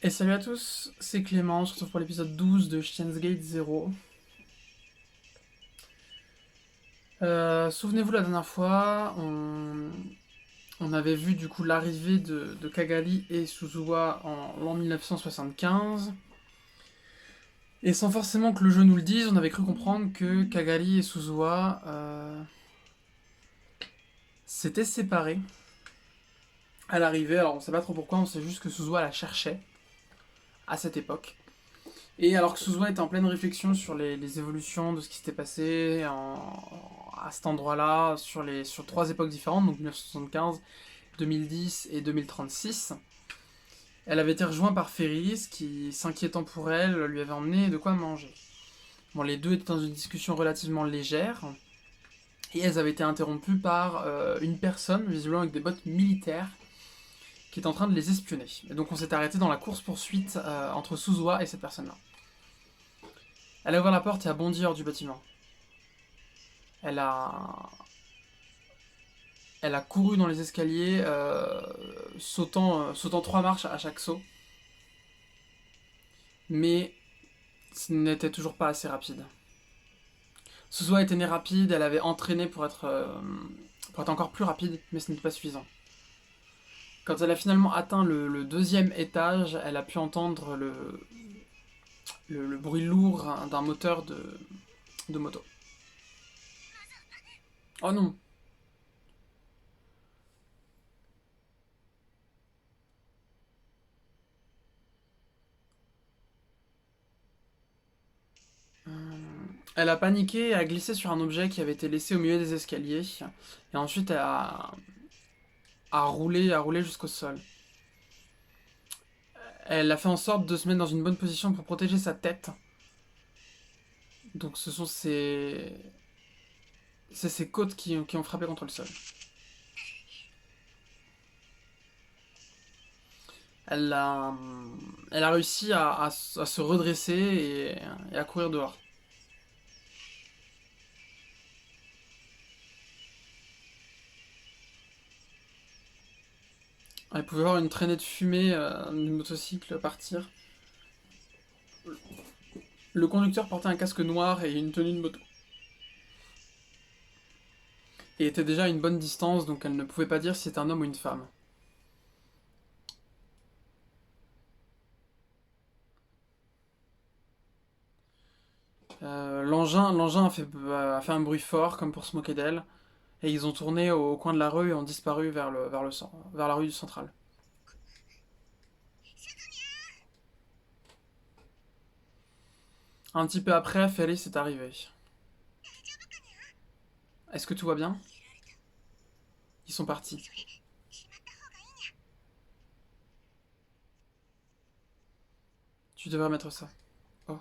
Et salut à tous, c'est Clément, on se retrouve pour l'épisode 12 de Steins Gate 0. Souvenez-vous la dernière fois, on avait vu du coup l'arrivée de Kagali et Suzuwa en l'an 1975. Et sans forcément que le jeu nous le dise, on avait cru comprendre que Kagali et Suzuwa s'étaient séparés à l'arrivée. Alors on sait pas trop pourquoi, on sait juste que Suzuwa la cherchait à cette époque. Et alors que Suzuwa était en pleine réflexion sur les évolutions de ce qui s'était passé à cet endroit-là, sur trois époques différentes, donc 1975, 2010 et 2036, elle avait été rejointe par Ferris qui, s'inquiétant pour elle, lui avait emmené de quoi manger. Bon, les deux étaient dans une discussion relativement légère, et elles avaient été interrompues par une personne, visiblement avec des bottes militaires, qui était en train de les espionner. Et donc on s'est arrêté dans la course-poursuite entre Suzuwa et cette personne-là. Elle a ouvert la porte et a bondi hors du bâtiment. Elle a, elle a couru dans les escaliers, sautant trois marches à chaque saut. Mais ce n'était toujours pas assez rapide. Suzuha était née rapide, elle avait entraîné pour être encore plus rapide, mais ce n'était pas suffisant. Quand elle a finalement atteint le deuxième étage, elle a pu entendre le bruit lourd d'un moteur de moto. Oh non. Elle a paniqué et a glissé sur un objet qui avait été laissé au milieu des escaliers. Et ensuite, elle a roulé jusqu'au sol. Elle a fait en sorte de se mettre dans une bonne position pour protéger sa tête. Donc ce sont ses côtes qui ont frappé contre le sol. Elle a, elle a réussi à se redresser et à courir dehors. Elle pouvait voir une traînée de fumée du motocycle partir. Le conducteur portait un casque noir et une tenue de moto. Et était déjà à une bonne distance, donc elle ne pouvait pas dire si c'était un homme ou une femme. L'engin a fait un bruit fort, comme pour se moquer d'elle, et ils ont tourné au coin de la rue et ont disparu vers la rue du central. Un petit peu après, Félix est arrivé. Est-ce que tout va bien? Ils sont partis. Tu devrais mettre ça. Oh.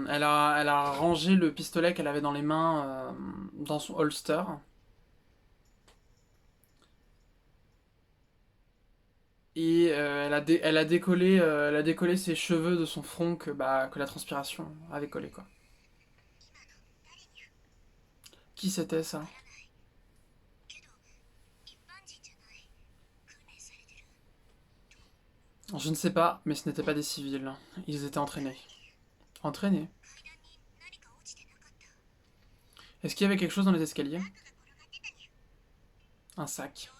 Elle a rangé le pistolet qu'elle avait dans les mains dans son holster. Et elle a décollé ses cheveux de son front que la transpiration avait collé, quoi. Qui c'était ça? Je ne sais pas, mais ce n'étaient pas des civils. Ils étaient entraînés. Entraînés? Est-ce qu'il y avait quelque chose dans les escaliers? Un sac.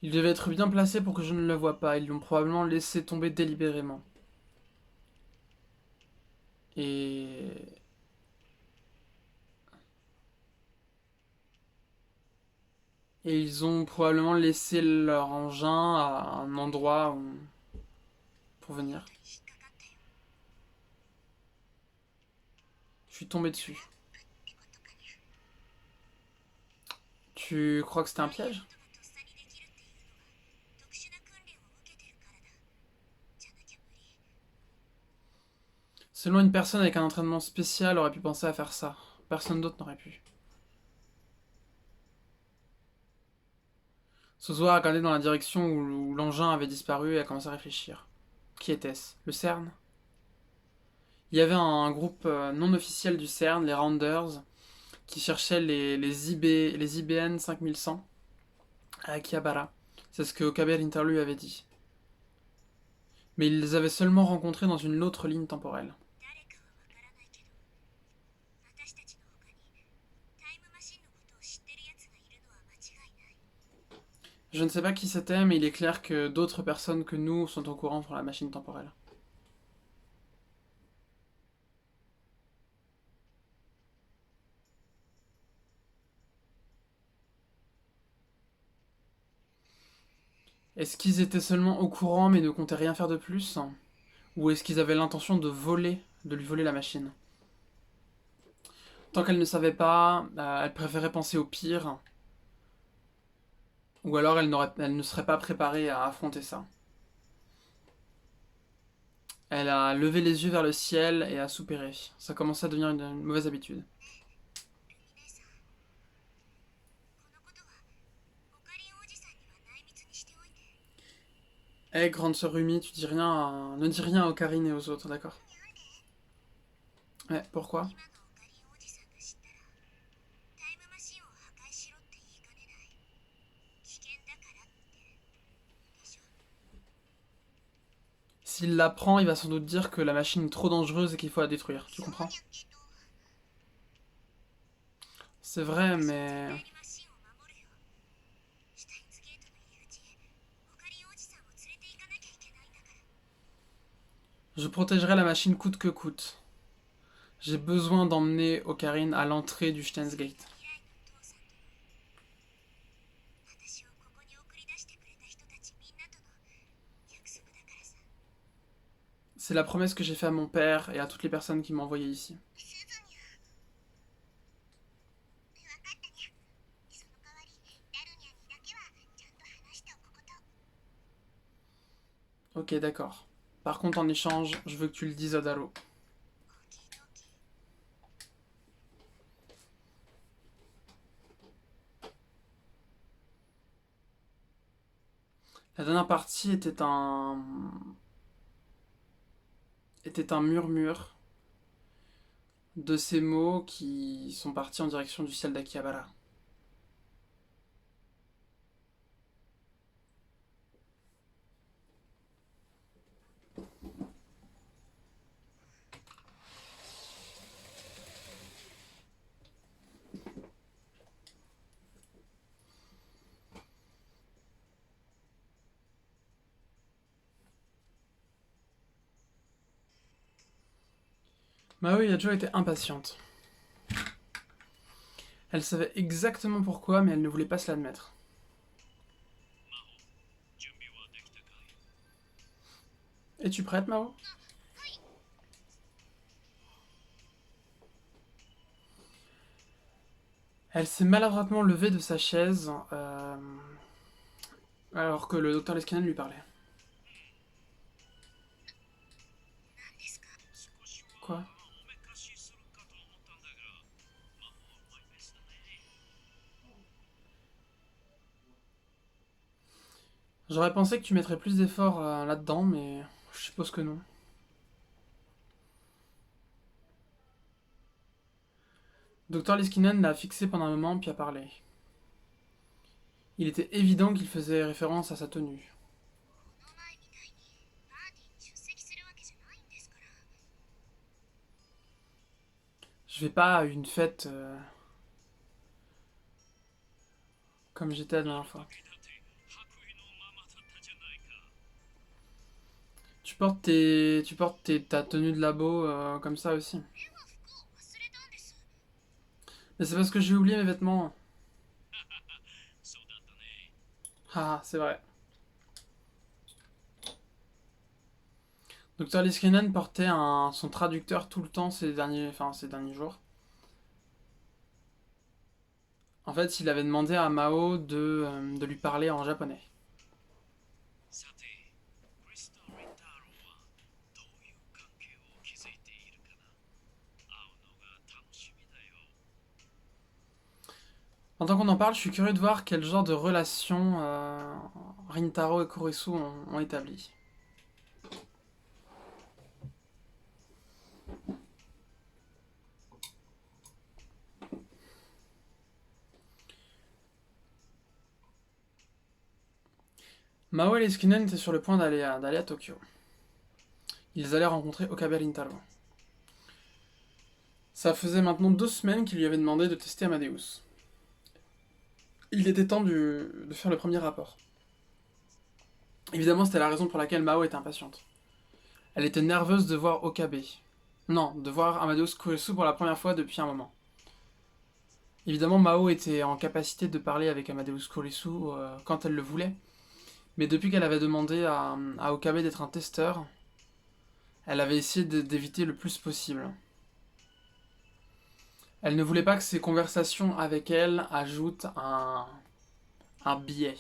Il devait être bien placé pour que je ne le voie pas. Ils l'ont probablement laissé tomber délibérément. Et Et ils ont probablement laissé leur engin à un endroit pour venir. Je suis tombé dessus. Tu crois que c'était un piège? Seulement une personne avec un entraînement spécial aurait pu penser à faire ça. Personne d'autre n'aurait pu. Suzuha a regardé dans la direction où l'engin avait disparu et a commencé à réfléchir. Qui était-ce? Le CERN? Il y avait un groupe non officiel du CERN, les Rounders, qui cherchaient les IBN 5100 à Akihabara. C'est ce que Okabe Rintaro lui avait dit. Mais ils les avaient seulement rencontrés dans une autre ligne temporelle. Je ne sais pas qui c'était, mais il est clair que d'autres personnes que nous sont au courant pour la machine temporelle. Est-ce qu'ils étaient seulement au courant mais ne comptaient rien faire de plus? Ou est-ce qu'ils avaient l'intention de lui voler la machine? Tant qu'elle ne savait pas, elle préférait penser au pire, ou alors elle ne serait pas préparée à affronter ça. Elle a levé les yeux vers le ciel et a soupiré. Ça commençait à devenir une mauvaise habitude. Hé, grande sœur Rumi, tu dis rien ne dis rien à Ocarine et aux autres, d'accord? Ouais, pourquoi? S'il la prend, il va sans doute dire que la machine est trop dangereuse et qu'il faut la détruire, tu comprends? C'est vrai, mais... Je protégerai la machine coûte que coûte. J'ai besoin d'emmener Ocarine à l'entrée du Steins Gate. C'est la promesse que j'ai faite à mon père et à toutes les personnes qui m'ont envoyé ici. Ok, d'accord. Par contre, en échange, je veux que tu le dises à Daro. La dernière partie était un murmure de ces mots qui sont partis en direction du ciel d'Akihabara. Mao Yajo était impatiente. Elle savait exactement pourquoi, mais elle ne voulait pas se l'admettre. Es-tu prête, Mao? Elle s'est maladroitement levée de sa chaise alors que le docteur Leskinen lui parlait. Quoi? J'aurais pensé que tu mettrais plus d'efforts là-dedans, mais je suppose que non. Docteur Leskinen l'a fixé pendant un moment puis a parlé. Il était évident qu'il faisait référence à sa tenue. Je vais pas à une fête comme j'étais la dernière fois. Ta tenue de labo comme ça aussi. Mais c'est parce que j'ai oublié mes vêtements. Ah, c'est vrai. Docteur Liskinen portait son traducteur tout le temps ces derniers jours. En fait, il avait demandé à Mao de lui parler en japonais. Pendant qu'on en parle, je suis curieux de voir quel genre de relation Rintaro et Kurisu ont établi. Mao et les Skinen étaient sur le point d'aller à Tokyo. Ils allaient rencontrer Okabe Rintaro. Ça faisait maintenant 2 semaines qu'il lui avait demandé de tester Amadeus. Il était temps de faire le premier rapport. Évidemment, c'était la raison pour laquelle Mao était impatiente. Elle était nerveuse de voir Okabe. Non, de voir Amadeus Kurisu pour la première fois depuis un moment. Évidemment, Mao était en capacité de parler avec Amadeus Kurisu quand elle le voulait, mais depuis qu'elle avait demandé à Okabe d'être un testeur, elle avait essayé d'éviter le plus possible. Elle ne voulait pas que ses conversations avec elle ajoutent un biais.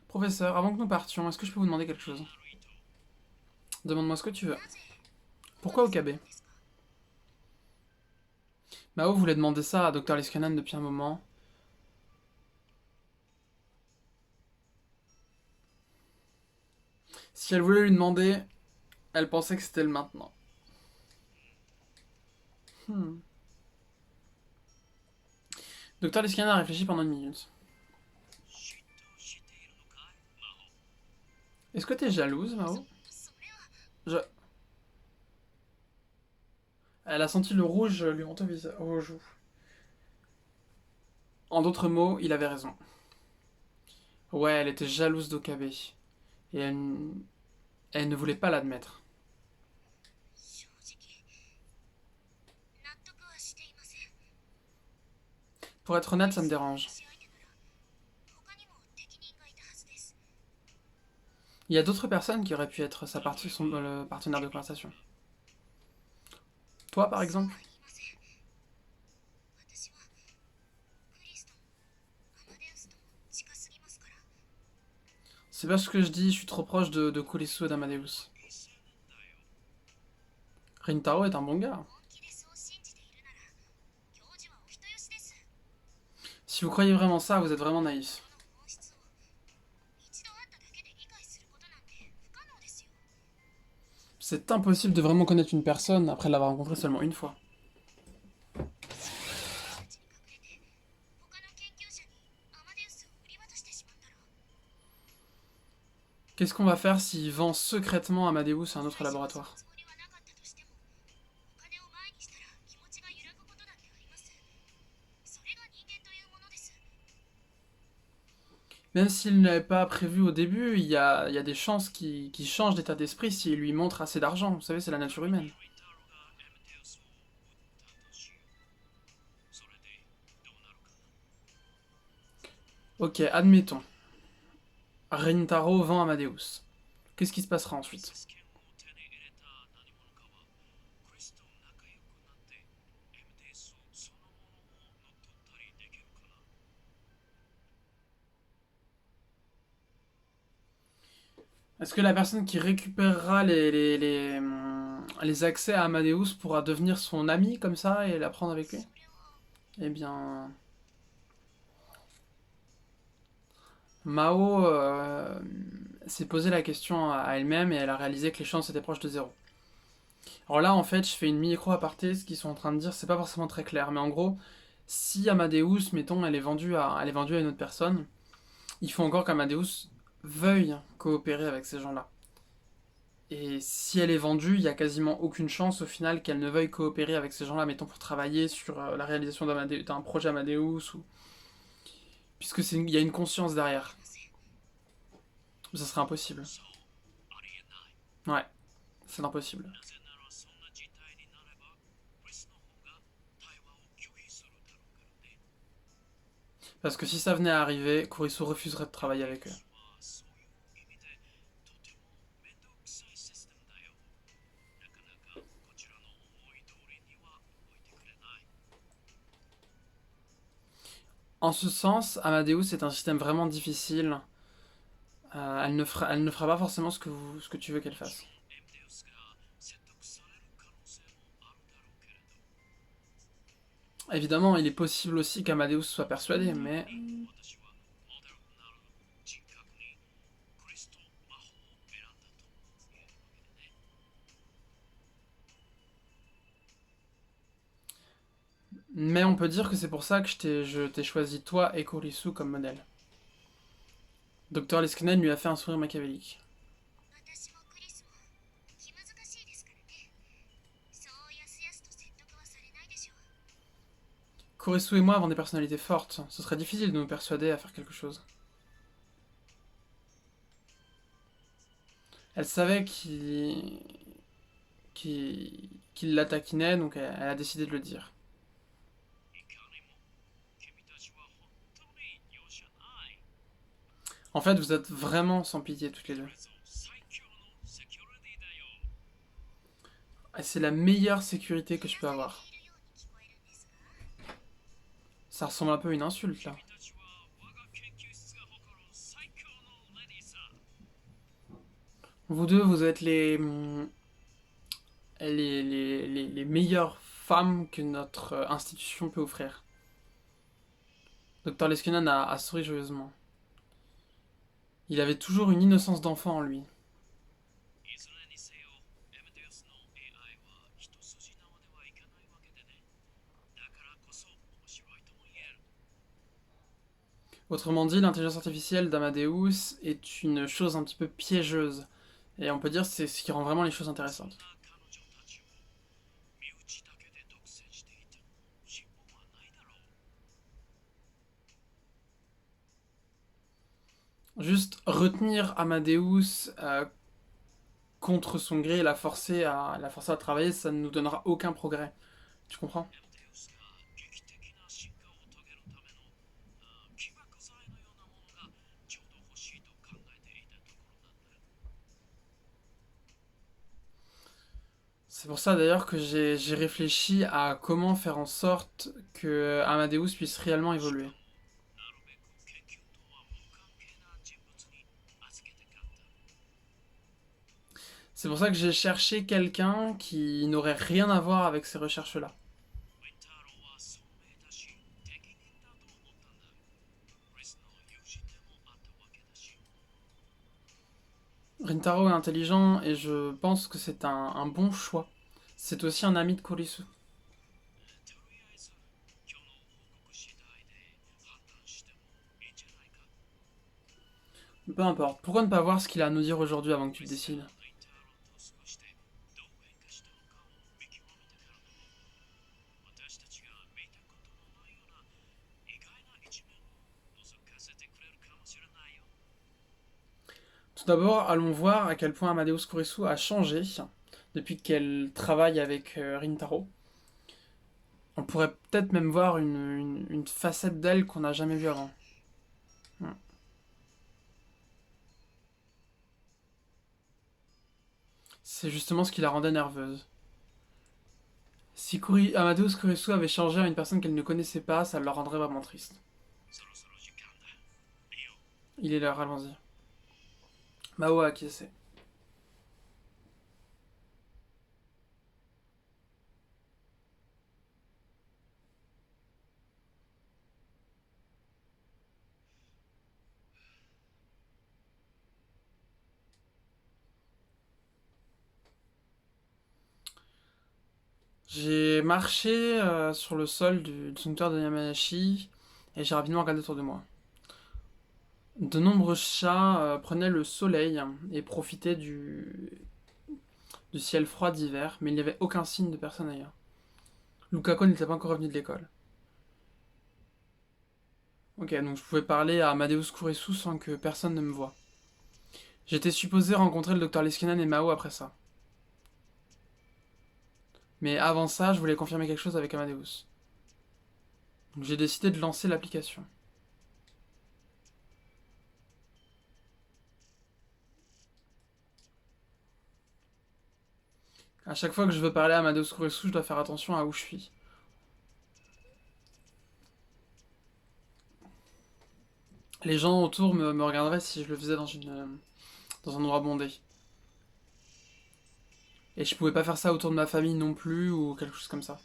Professeur, avant que nous partions, est-ce que je peux vous demander quelque chose? Demande-moi ce que tu veux. Pourquoi Okabe? Mao voulait demander ça à Dr. Liskanen depuis un moment. Si elle voulait lui demander, elle pensait que c'était le maintenant. Dr. Liskanen a réfléchi pendant une minute. Est-ce que t'es jalouse, Mao? Je... Elle a senti le rouge lui monter aux joues. En d'autres mots, il avait raison. Ouais, elle était jalouse d'Okabe. Et elle ne voulait pas l'admettre. Pour être honnête, ça me dérange. Il y a d'autres personnes qui auraient pu être le partenaire de conversation. Toi, par exemple? C'est pas ce que je dis, je suis trop proche de Kurisu et d'Amadeus. Rintaro est un bon gars. Si vous croyez vraiment ça, vous êtes vraiment naïf. C'est impossible de vraiment connaître une personne après l'avoir rencontrée seulement une fois. Qu'est-ce qu'on va faire s'il vend secrètement Amadeus à un autre laboratoire? Même s'il n'avait pas prévu au début, il y a des chances qu'il change d'état d'esprit s'il lui montre assez d'argent. Vous savez, c'est la nature humaine. Ok, admettons. Rintaro vend Amadeus. Qu'est-ce qui se passera ensuite? Est-ce que la personne qui récupérera les accès à Amadeus pourra devenir son ami comme ça et la prendre avec lui? Eh bien, Mao s'est posé la question à elle-même et elle a réalisé que les chances étaient proches de zéro. Alors là, en fait, je fais une micro aparté. Ce qu'ils sont en train de dire, c'est pas forcément très clair, mais en gros, si Amadeus, mettons, elle est vendue à une autre personne, il faut encore qu'Amadeus veuille coopérer avec ces gens-là. Et si elle est vendue, il y a quasiment aucune chance au final qu'elle ne veuille coopérer avec ces gens-là, mettons pour travailler sur la réalisation d'un projet Amadeus, puisque il y a une conscience derrière. Ça serait impossible. Ouais, c'est impossible. Parce que si ça venait à arriver, Kurisu refuserait de travailler avec eux. En ce sens, Amadeus est un système vraiment difficile. Elle ne fera pas forcément ce que tu veux qu'elle fasse. Évidemment, il est possible aussi qu'Amadeus soit persuadé, mais... Mais on peut dire que c'est pour ça que je t'ai choisi toi et Kurisu comme modèle. Docteur Leskinen lui a fait un sourire machiavélique. Kurisu et moi avons des personnalités fortes. Ce serait difficile de nous persuader à faire quelque chose. Elle savait qu'il la taquinait, donc elle a décidé de le dire. En fait, vous êtes vraiment sans pitié toutes les deux. Et c'est la meilleure sécurité que je peux avoir. Ça ressemble un peu à une insulte là. Vous deux, vous êtes les meilleures femmes que notre institution peut offrir. Docteur Leskinen a souri joyeusement. Il avait toujours une innocence d'enfant en lui. Autrement dit, l'intelligence artificielle d'Amadeus est une chose un petit peu piégeuse. Et on peut dire que c'est ce qui rend vraiment les choses intéressantes. Juste retenir Amadeus contre son gré et la forcer à travailler, ça ne nous donnera aucun progrès. Tu comprends? C'est pour ça d'ailleurs que j'ai réfléchi à comment faire en sorte que Amadeus puisse réellement évoluer. C'est pour ça que j'ai cherché quelqu'un qui n'aurait rien à voir avec ces recherches-là. Rintaro est intelligent et je pense que c'est un bon choix. C'est aussi un ami de Kurisu. Peu importe. Pourquoi ne pas voir ce qu'il a à nous dire aujourd'hui avant que tu te décides? Tout d'abord, allons voir à quel point Amadeus Kurisu a changé depuis qu'elle travaille avec Rintaro. On pourrait peut-être même voir une facette d'elle qu'on n'a jamais vue avant. Hmm. C'est justement ce qui la rendait nerveuse. Si Amadeus Kurisu avait changé à une personne qu'elle ne connaissait pas, ça la rendrait vraiment triste. Il est l'heure, allons-y. Mao a acquiescé. J'ai marché sur le sol du sanctuaire de Yamanashi et j'ai rapidement regardé autour de moi. De nombreux chats prenaient le soleil et profitaient du ciel froid d'hiver, mais il n'y avait aucun signe de personne ailleurs. Lukako n'était pas encore revenu de l'école. Ok, donc je pouvais parler à Amadeus Kurisu sans que personne ne me voie. J'étais supposé rencontrer le docteur Leskinen et Mao après ça. Mais avant ça, je voulais confirmer quelque chose avec Amadeus. Donc j'ai décidé de lancer l'application. À chaque fois que je veux parler à Amadeus Kurisu, je dois faire attention à où je suis. Les gens autour me regarderaient si je le faisais dans un endroit bondé. Et je pouvais pas faire ça autour de ma famille non plus ou quelque chose comme ça.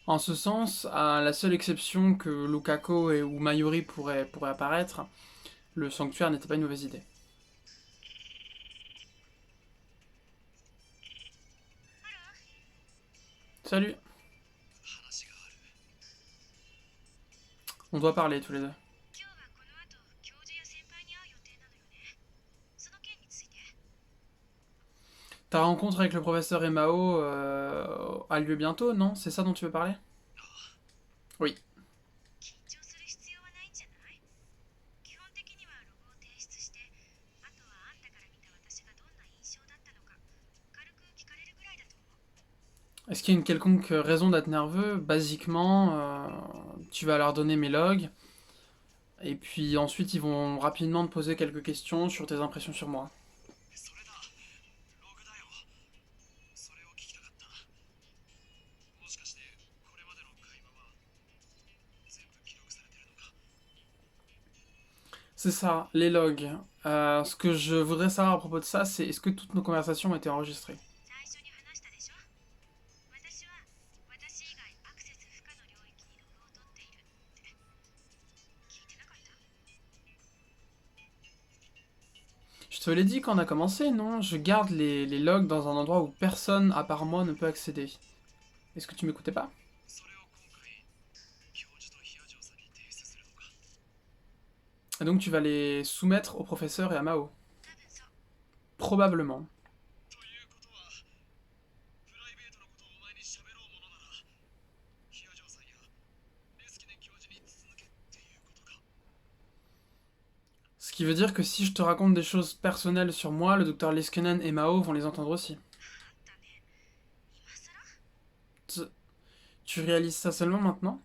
En ce sens, à la seule exception que Lukako ou Mayuri pourraient apparaître, le sanctuaire n'était pas une mauvaise idée. Salut. On doit parler tous les deux. Ta rencontre avec le professeur Emao a lieu bientôt, non? C'est ça dont tu veux parler? Oui. Est-ce qu'il y a une quelconque raison d'être nerveux? Basiquement, tu vas leur donner mes logs, et puis ensuite ils vont rapidement te poser quelques questions sur tes impressions sur moi. C'est ça, les logs. Ce que je voudrais savoir à propos de ça, c'est est-ce que toutes nos conversations ont été enregistrées? Je te l'ai dit quand on a commencé, non? Je garde les logs dans un endroit où personne à part moi ne peut accéder. Est-ce que tu m'écoutais pas? Et donc tu vas les soumettre au professeur et à Mao. Probablement. Ce qui veut dire que si je te raconte des choses personnelles sur moi, le docteur Liskenen et Mao vont les entendre aussi. Tu réalises ça seulement maintenant?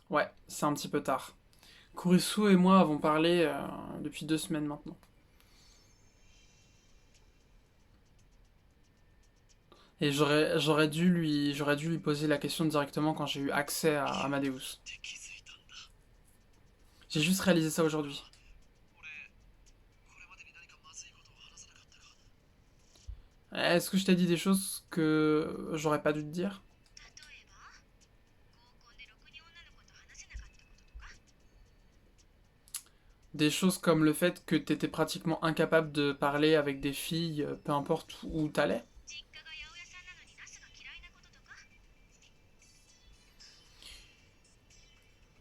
Ouais, c'est un petit peu tard. Kurisu et moi avons parlé depuis 2 semaines maintenant. Et j'aurais dû lui poser la question directement quand j'ai eu accès à Amadeus. J'ai juste réalisé ça aujourd'hui. Est-ce que je t'ai dit des choses que j'aurais pas dû te dire? Des choses comme le fait que t'étais pratiquement incapable de parler avec des filles, peu importe où t'allais?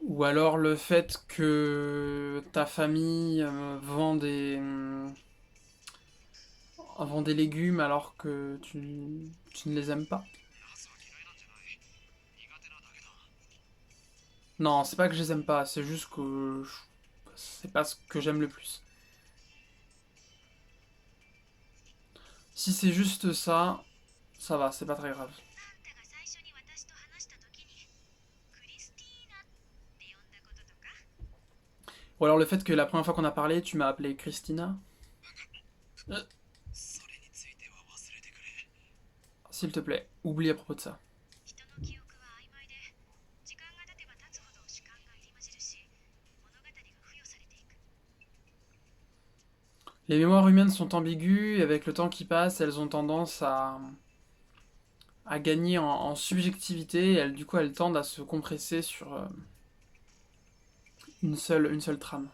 Ou alors le fait que ta famille vend des légumes alors que tu ne les aimes pas? Non, c'est pas que je les aime pas, c'est juste que c'est pas ce que j'aime le plus. Si c'est juste ça, ça va, c'est pas très grave. Ou alors le fait que la première fois qu'on a parlé, tu m'as appelé Christina. Euh, S'il te plaît, oublie à propos de ça. Les mémoires humaines sont ambiguës et avec le temps qui passe, elles ont tendance à gagner en subjectivité et du coup elles tendent à se compresser sur une seule trame.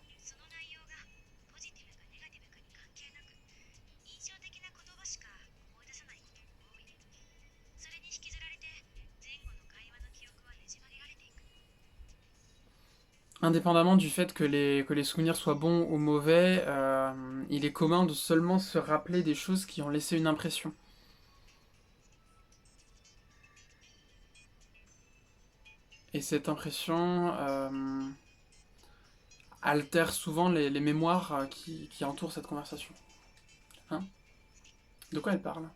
Indépendamment du fait que les souvenirs soient bons ou mauvais, il est commun de seulement se rappeler des choses qui ont laissé une impression. Et cette impression altère souvent les mémoires qui entourent cette conversation. Hein? De quoi elle parle?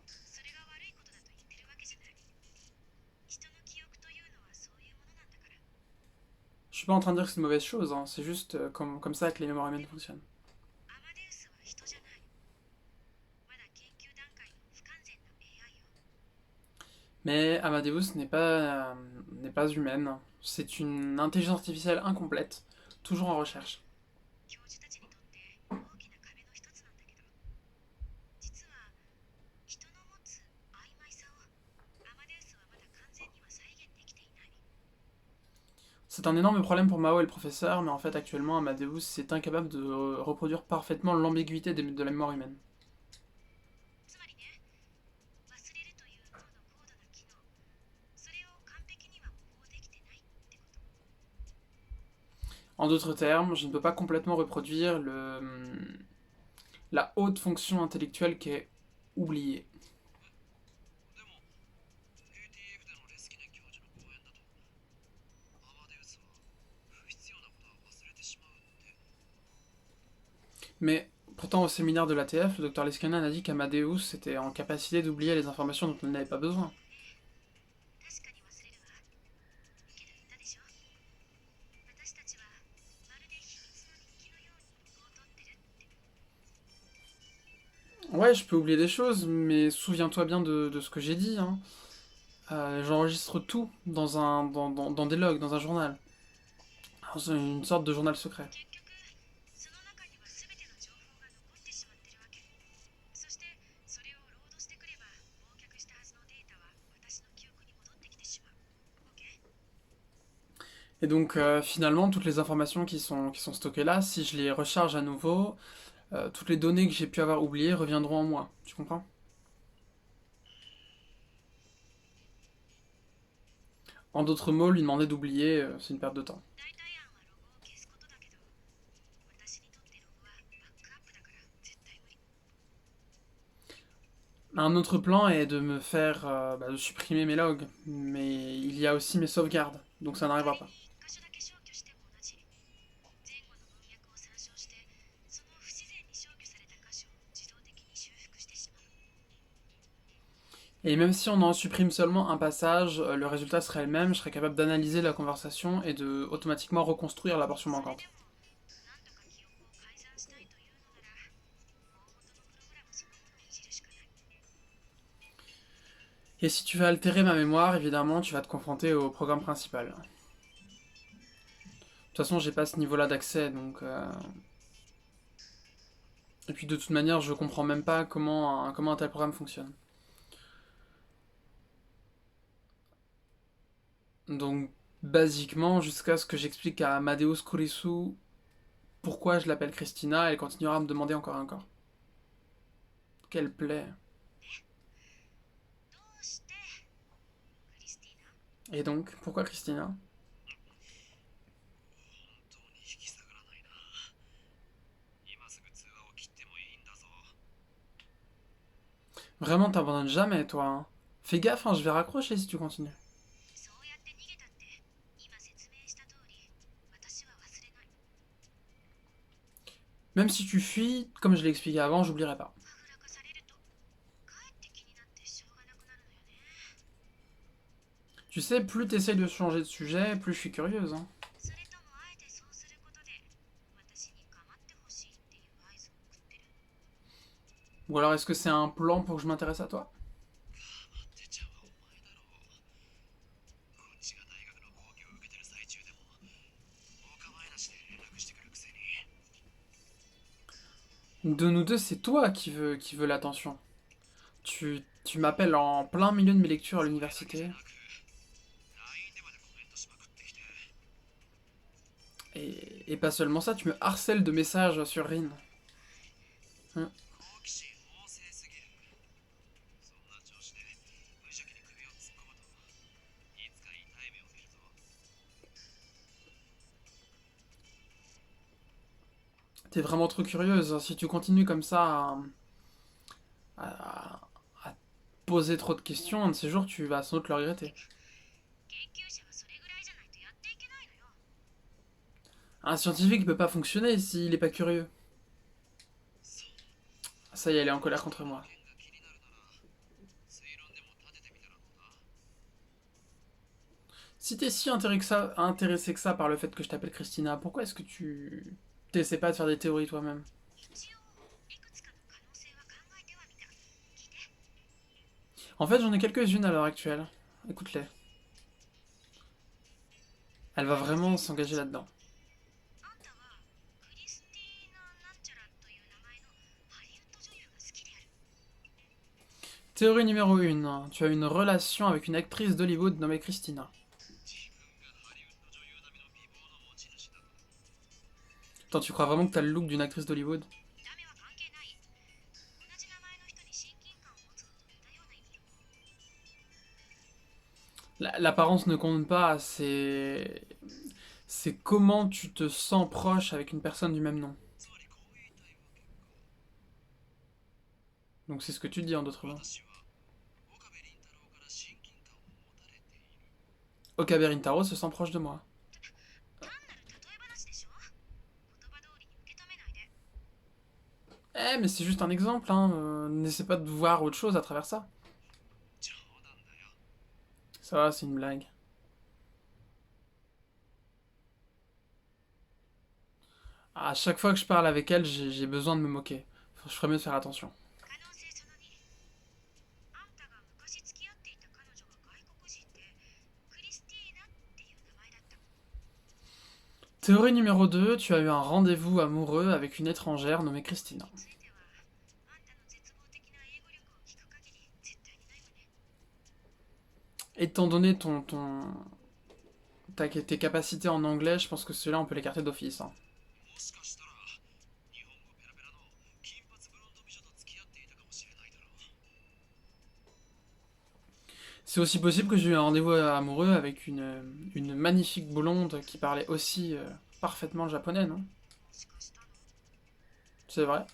Je suis pas en train de dire que c'est une mauvaise chose, hein, c'est juste comme ça que les mémoires humaines fonctionnent. Mais Amadeus n'est pas humaine. C'est une intelligence artificielle incomplète, toujours en recherche. C'est un énorme problème pour Mao et le professeur, mais en fait actuellement Amadeus est incapable de reproduire parfaitement l'ambiguïté de la mémoire humaine. En d'autres termes, je ne peux pas complètement reproduire la haute fonction intellectuelle qui est oubliée. Mais pourtant, au séminaire de l'ATF, le docteur Leskanen a dit qu'Amadeus était en capacité d'oublier les informations dont il n'avait pas besoin. Ouais, je peux oublier des choses, mais souviens-toi bien de ce que j'ai dit. Hein. J'enregistre tout dans des logs, dans un journal. C'est une sorte de journal secret. Et donc finalement, toutes les informations qui sont stockées là, si je les recharge à nouveau, toutes les données que j'ai pu avoir oubliées reviendront en moi. Tu comprends? En d'autres mots, lui demander d'oublier, c'est une perte de temps. Un autre plan est de me faire de supprimer mes logs, mais il y a aussi mes sauvegardes, donc ça n'arrivera pas. Et même si on en supprime seulement un passage, le résultat serait le même, je serais capable d'analyser la conversation et de automatiquement reconstruire la portion manquante. Et si tu veux altérer ma mémoire, évidemment, tu vas te confronter au programme principal. De toute façon, j'ai pas ce niveau-là d'accès, donc... Et puis de toute manière, je comprends même pas comment un tel programme fonctionne. Donc, basiquement, jusqu'à ce que j'explique à Amadeus Kurisu pourquoi je l'appelle Christina, elle continuera à me demander encore et encore. Quelle plaie. Et donc, pourquoi Christina? Vraiment, t'abandonnes jamais, toi. Hein. Fais gaffe, hein, je vais raccrocher si tu continues. Même si tu fuis, comme je l'ai expliqué avant, j'oublierai pas. Tu sais, plus t'essayes de changer de sujet, plus je suis curieuse. Hein. Ou alors est-ce que c'est un plan pour que je m'intéresse à toi? De nous deux, c'est toi qui veux l'attention. Tu m'appelles en plein milieu de mes lectures à l'université. Et pas seulement ça, tu me harcèles de messages sur Rin. Hein. T'es vraiment trop curieuse. Si tu continues comme ça à, à poser trop de questions, un de ces jours, tu vas sans doute le regretter. Un scientifique ne peut pas fonctionner s'il n'est pas curieux. Ça y est, elle est en colère contre moi. Si t'es si intéressé que ça par le fait que je t'appelle Christina, pourquoi est-ce que tu t'essaies pas de faire des théories toi-même? En fait, j'en ai quelques-unes à l'heure actuelle. Écoute-les. Elle va vraiment s'engager là-dedans. Théorie numéro 1. Tu as une relation avec une actrice d'Hollywood nommée Christina. Attends, tu crois vraiment que t'as le look d'une actrice d'Hollywood? L'apparence ne compte pas, c'est comment tu te sens proche avec une personne du même nom. Donc c'est ce que tu dis en d'autres mots. Okabe Rintaro se sent proche de moi. Mais c'est juste un exemple, hein. N'essaie pas de voir autre chose à travers ça. Ça va, c'est une blague. À chaque fois que je parle avec elle, j'ai besoin de me moquer. Je ferais mieux de faire attention. Théorie numéro 2, tu as eu un rendez-vous amoureux avec une étrangère nommée Christina. Étant donné tes capacités en anglais, je pense que ceux-là, on peut l'écarter d'office, hein. C'est aussi possible que j'ai eu un rendez-vous amoureux avec une magnifique blonde qui parlait aussi parfaitement le japonais, non? C'est vrai.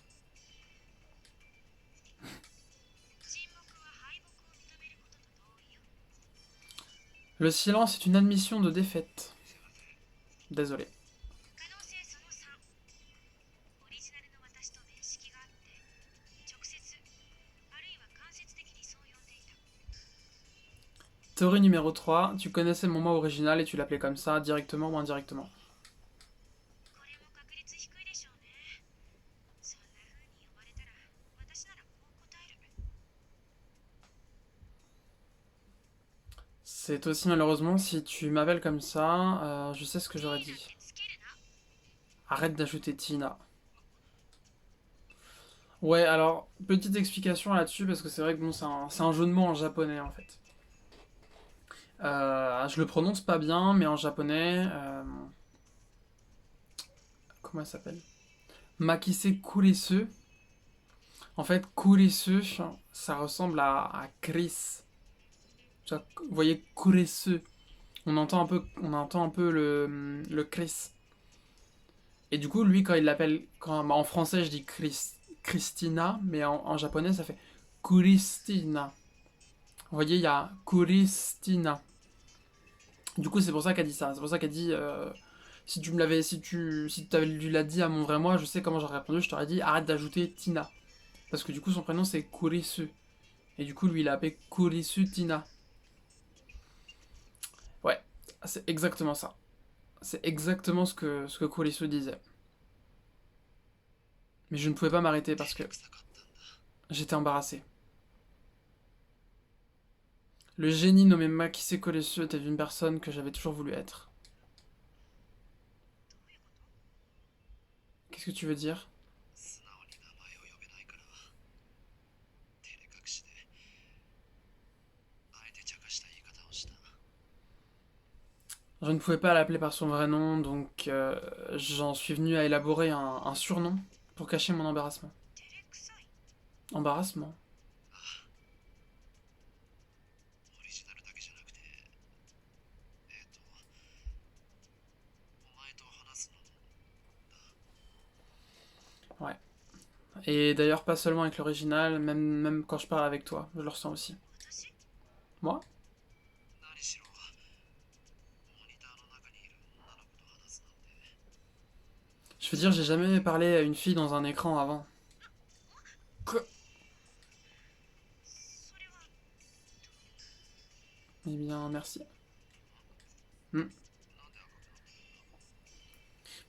Le silence est une admission de défaite. Désolé. Théorie numéro 3, tu connaissais mon mot original et tu l'appelais comme ça, directement ou indirectement. C'est aussi malheureusement, si tu m'appelles comme ça, je sais ce que j'aurais dit. Arrête d'ajouter Tina. Ouais, alors, petite explication là-dessus, parce que c'est vrai que bon, c'est un jeu de mots en japonais en fait. Je le prononce pas bien, mais en japonais, comment elle s'appelle? Makise kurisu. En fait, kurisu, ça ressemble à Chris. Vous voyez, kurisu. On entend un peu le Chris. Et du coup, lui, quand il l'appelle, en français, je dis Christina, mais en japonais, ça fait Kuristina. Vous voyez, il y a Kuristina. Du coup, c'est pour ça qu'elle dit ça. C'est pour ça qu'elle dit, si tu me l'avais, si tu l'as dit à mon vrai moi, je sais comment j'aurais répondu. Je t'aurais dit, arrête d'ajouter Tina, parce que du coup, son prénom c'est Kurisu. Et du coup, lui, il a appelé Kurisu Tina. Ouais, c'est exactement ça. C'est exactement ce que Kurisu disait. Mais je ne pouvais pas m'arrêter parce que j'étais embarrassé. Le génie nommé Makise Koresu était une personne que j'avais toujours voulu être. Qu'est-ce que tu veux dire? Je ne pouvais pas l'appeler par son vrai nom, donc j'en suis venu à élaborer un surnom pour cacher mon embarrassement. Embarrassement. Ouais. Et d'ailleurs, pas seulement avec l'original, même quand je parle avec toi, je le ressens aussi. Moi? Je veux dire, j'ai jamais parlé à une fille dans un écran avant. Quoi? Eh bien, merci. Hmm.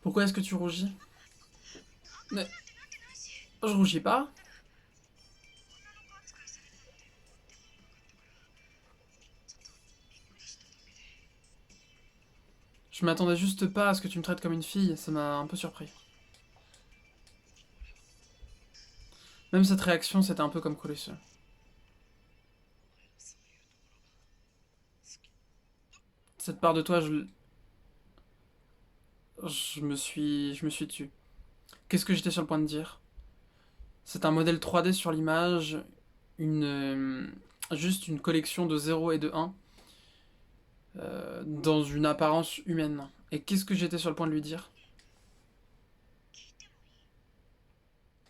Pourquoi est-ce que tu rougis? Mais je rougis pas. Je m'attendais juste pas à ce que tu me traites comme une fille, ça m'a un peu surpris. Même cette réaction, c'était un peu comme Colosseux. Cette part de toi, je me suis tu. Qu'est-ce que j'étais sur le point de dire? C'est un modèle 3D sur l'image, juste une collection de 0 et de 1 dans une apparence humaine. Et qu'est-ce que j'étais sur le point de lui dire?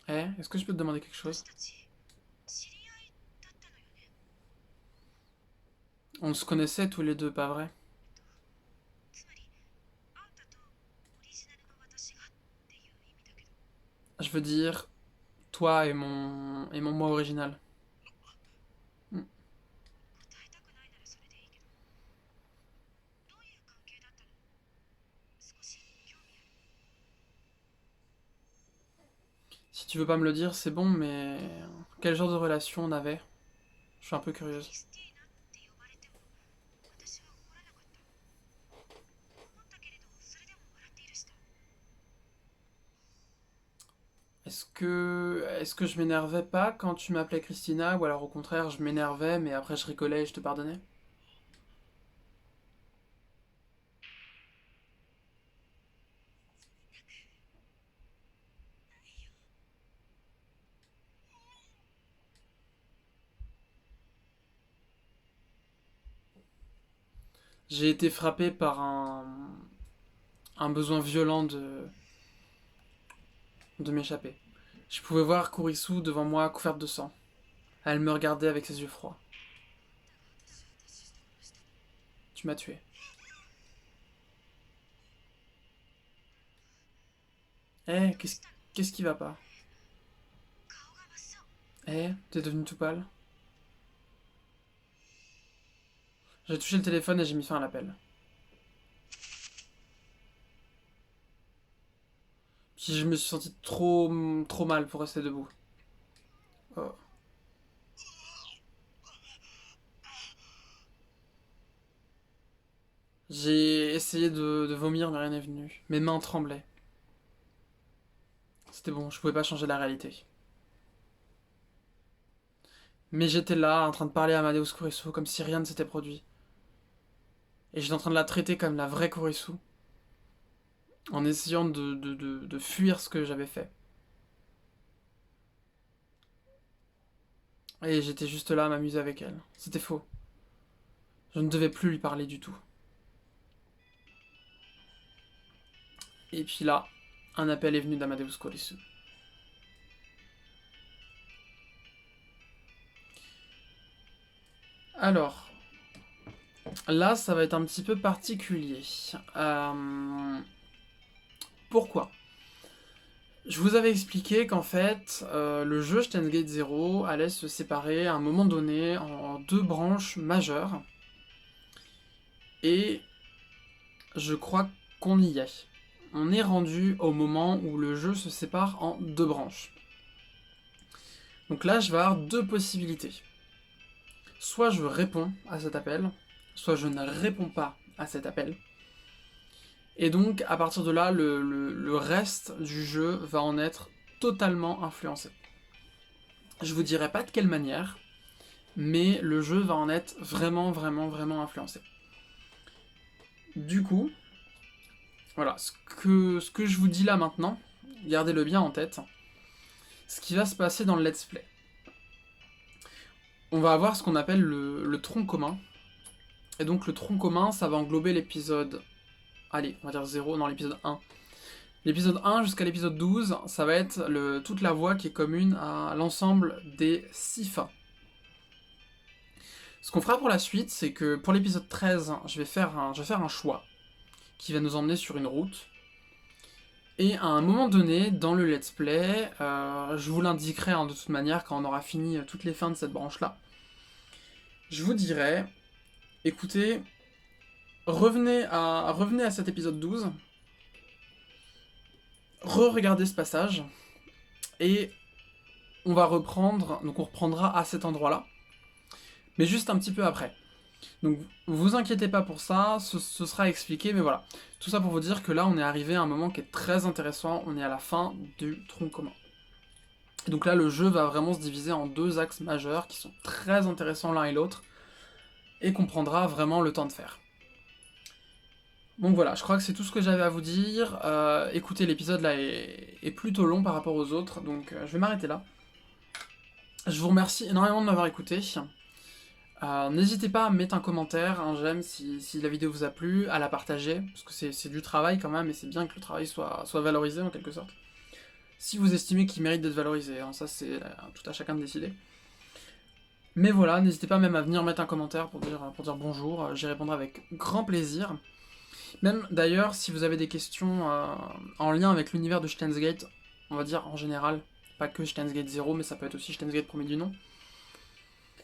Est-ce que je peux te demander quelque chose? On se connaissait tous les deux, pas vrai? Je veux dire, toi et mon moi original. Hmm. Si tu veux pas me le dire, c'est bon, mais quel genre de relation on avait? Je suis un peu curieuse. Est-ce que je m'énervais pas quand tu m'appelais Christina, ou alors au contraire je m'énervais mais après je rigolais et je te pardonnais? J'ai été frappé par un besoin violent de m'échapper. Je pouvais voir Kurisu devant moi couverte de sang. Elle me regardait avec ses yeux froids. Tu m'as tué. Qu'est-ce qui va pas? T'es devenu tout pâle? J'ai touché le téléphone et j'ai mis fin à l'appel. Puis je me suis senti trop mal pour rester debout. Oh. J'ai essayé de vomir, mais rien n'est venu. Mes mains tremblaient. C'était bon, je pouvais pas changer la réalité. Mais j'étais là, en train de parler à Amadeus Kurisu, comme si rien ne s'était produit. Et j'étais en train de la traiter comme la vraie Kurisu, en essayant de fuir ce que j'avais fait. Et j'étais juste là à m'amuser avec elle. C'était faux. Je ne devais plus lui parler du tout. Et puis là, un appel est venu d'Amadeus Kurisu. Alors, là, ça va être un petit peu particulier. Pourquoi? Je vous avais expliqué qu'en fait, le jeu Steins Gate Zero allait se séparer à un moment donné en deux branches majeures. Et je crois qu'on y est. On est rendu au moment où le jeu se sépare en deux branches. Donc là, je vais avoir deux possibilités. Soit je réponds à cet appel, soit je ne réponds pas à cet appel. Et donc, à partir de là, le reste du jeu va en être totalement influencé. Je vous dirai pas de quelle manière, mais le jeu va en être vraiment, vraiment, vraiment influencé. Du coup, voilà, ce que je vous dis là maintenant, gardez-le bien en tête, ce qui va se passer dans le let's play. On va avoir ce qu'on appelle le tronc commun. Et donc le tronc commun, ça va englober l'épisode... Allez, on va dire 0, non, l'épisode 1. L'épisode 1 jusqu'à l'épisode 12, ça va être toute la voie qui est commune à l'ensemble des 6 fins. Ce qu'on fera pour la suite, c'est que pour l'épisode 13, je vais faire un choix qui va nous emmener sur une route. Et à un moment donné, dans le let's play, je vous l'indiquerai de toute manière quand on aura fini toutes les fins de cette branche-là. Je vous dirai, écoutez, revenez à cet épisode 12, re-regardez ce passage, et on va reprendre, donc on reprendra à cet endroit-là, mais juste un petit peu après. Donc vous inquiétez pas pour ça, ce sera expliqué, mais voilà. Tout ça pour vous dire que là on est arrivé à un moment qui est très intéressant, on est à la fin du tronc commun. Et donc là le jeu va vraiment se diviser en deux axes majeurs qui sont très intéressants l'un et l'autre, et qu'on prendra vraiment le temps de faire. Donc voilà, je crois que c'est tout ce que j'avais à vous dire. Écoutez, l'épisode là est est plutôt long par rapport aux autres, donc je vais m'arrêter là. Je vous remercie énormément de m'avoir écouté. N'hésitez pas à mettre un commentaire, un j'aime si la vidéo vous a plu, à la partager, parce que c'est du travail quand même, et c'est bien que le travail soit valorisé en quelque sorte. Si vous estimez qu'il mérite d'être valorisé, hein, ça c'est tout à chacun de décider. Mais voilà, n'hésitez pas même à venir mettre un commentaire pour dire bonjour, j'y répondrai avec grand plaisir. Même d'ailleurs, si vous avez des questions en lien avec l'univers de Steins Gate, on va dire en général, pas que Steins Gate 0, mais ça peut être aussi Steins Gate premier du nom.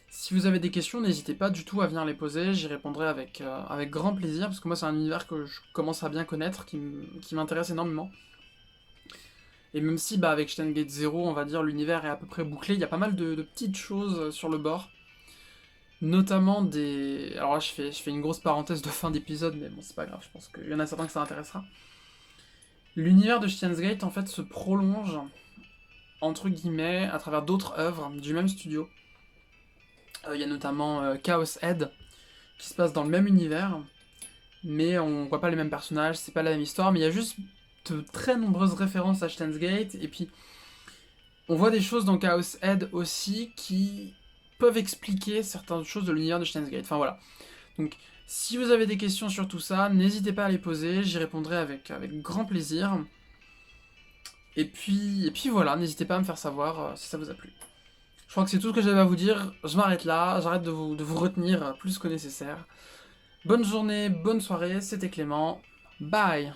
Si vous avez des questions, n'hésitez pas du tout à venir les poser, j'y répondrai avec grand plaisir, parce que moi c'est un univers que je commence à bien connaître, qui m'intéresse énormément. Et même si avec Steins Gate 0, on va dire, l'univers est à peu près bouclé, il y a pas mal de petites choses sur le bord. Notamment des... Alors là, je fais une grosse parenthèse de fin d'épisode, mais bon, c'est pas grave, je pense qu'il y en a certains que ça intéressera. L'univers de Steins Gate, en fait, se prolonge, entre guillemets, à travers d'autres œuvres du même studio. Il y a notamment Chaos Head, qui se passe dans le même univers, mais on voit pas les mêmes personnages, c'est pas la même histoire, mais il y a juste de très nombreuses références à Steins Gate, et puis on voit des choses dans Chaos Head aussi qui peuvent expliquer certaines choses de l'univers de Steins Gate. Enfin voilà. Donc si vous avez des questions sur tout ça, n'hésitez pas à les poser, j'y répondrai avec grand plaisir. Et puis voilà, n'hésitez pas à me faire savoir si ça vous a plu. Je crois que c'est tout ce que j'avais à vous dire, je m'arrête là, j'arrête de vous retenir plus que nécessaire. Bonne journée, bonne soirée, c'était Clément, bye.